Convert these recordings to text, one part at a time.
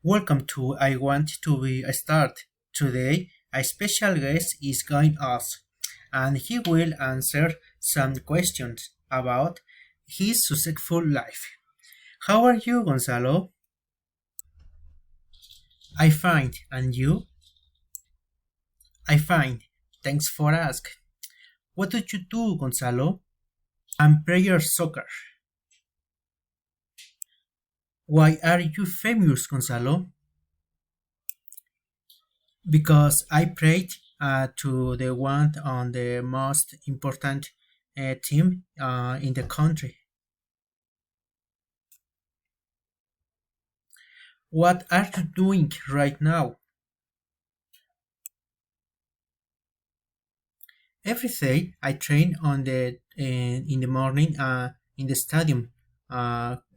Welcome to I Want to Be a Start. Today, a special guest is joining us, and he will answer some questions about his successful life. How are you, Gonzalo? I fine, and you? I fine. Thanks for asking. What do you do, Gonzalo? I'm player soccer. Why are you famous, Gonzalo? Because I played to the one on the most important team in the country. What are you doing right now? Every day I train on the in the morning in the stadium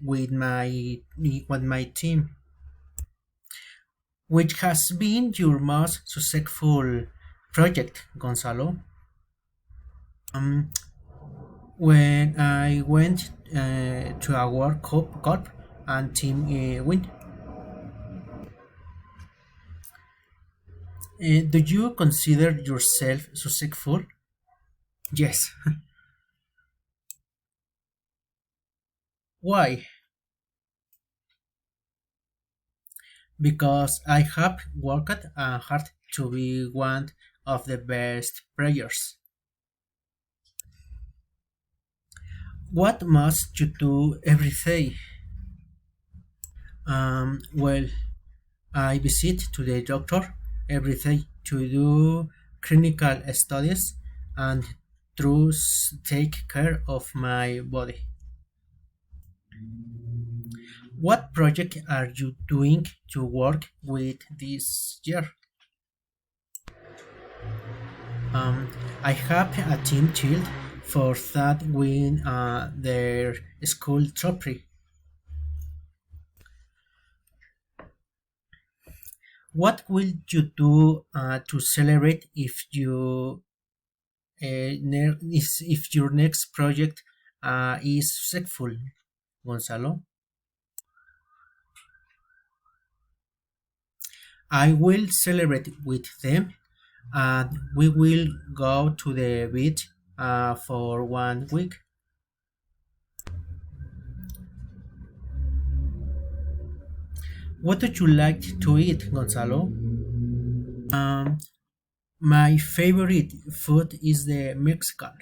with my team. Which has been your most successful project, Gonzalo? Um, when I went to a World Cup and team win. Do you consider yourself successful? Yes. Why? Because I have worked hard to be one of the best players. What must you do every day? Well, I visit to the doctor every day to do clinical studies and to take care of my body. What project are you doing to work with this year? Um, I have a team child for that win their school trophy. What will you do to celebrate if your next project is successful, Gonzalo? I will celebrate with them, and we will go to the beach for 1 week. What do you like to eat, Gonzalo? Um, my favorite food is the Mexican.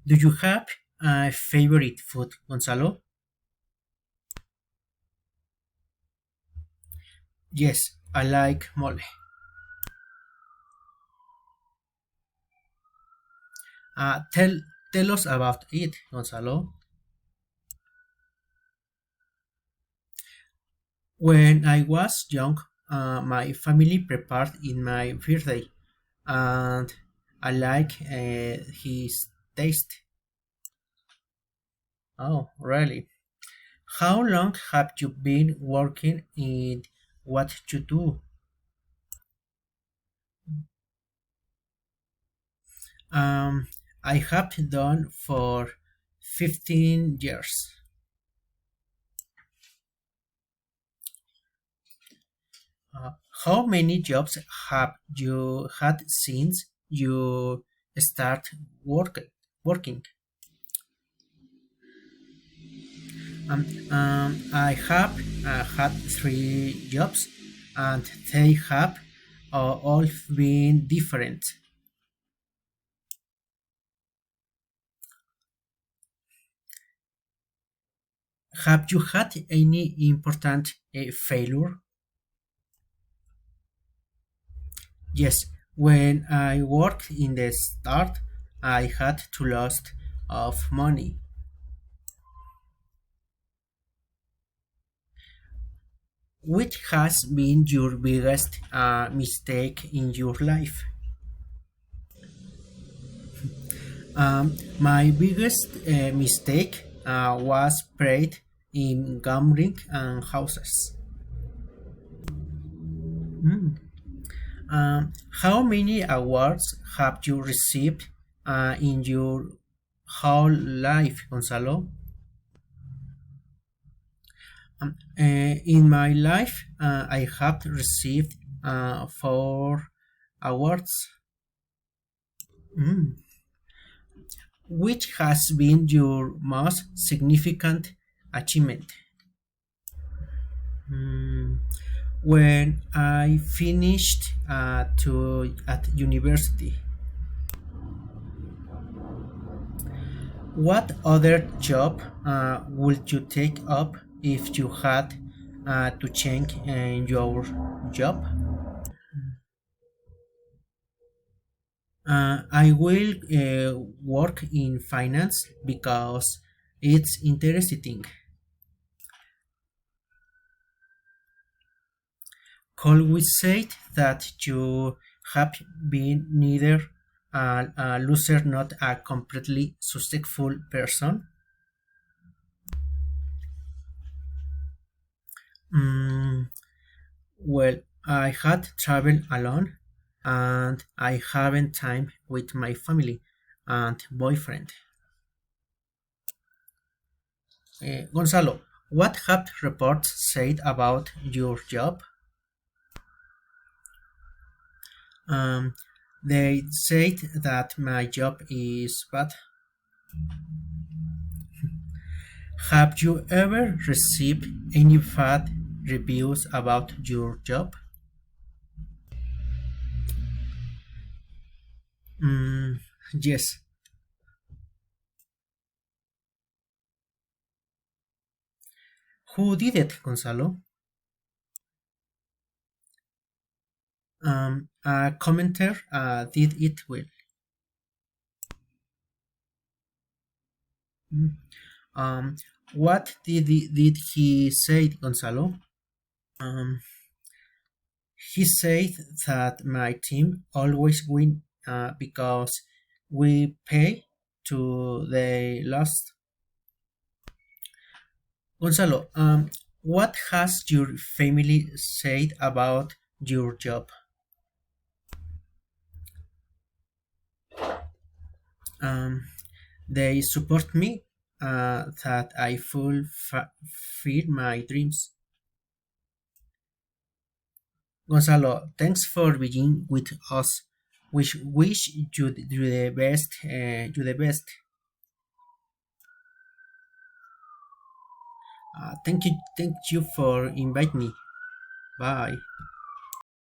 Do you have a favorite food, Gonzalo? Yes, I like mole. Tell us about it, Gonzalo. When I was young, my family prepared in my birthday, and I like his taste. Oh, really? How long have you been working in what you do? Um, I have done for 15 years. Uh, how many jobs have you had since you start working? I have had 3 jobs, and they have all been different. Have you had any important failure? Yes, when I worked in the start, I had to lost of money. Which has been your biggest mistake in your life? My biggest mistake was prayed in gambling and houses. Mm. How many awards have you received in your whole life, Gonzalo? In my life, I have received four awards. Mm. Which has been your most significant achievement? Mm. When I finished at university. What other job would you take up if you had to change your job? I will work in finance because it's interesting. Could we say that you have been neither a loser nor a completely successful person? Mm, well, I had traveled alone and I haven't time with my family and boyfriend. Gonzalo, what have reports said about your job? Um, they said that my job is bad. Have you ever received any bad reviews about your job? Mm, yes. Who did it, Gonzalo? A commenter did it well. Mm. Um, what did he say, Gonzalo? Um, he said that my team always win because we pay to the last. Gonzalo, what has your family said about your job? Um, they support me that I fulfill my dreams. Gonzalo, thanks for being with us. Wish you the best. You the best. Thank you for inviting me. Bye.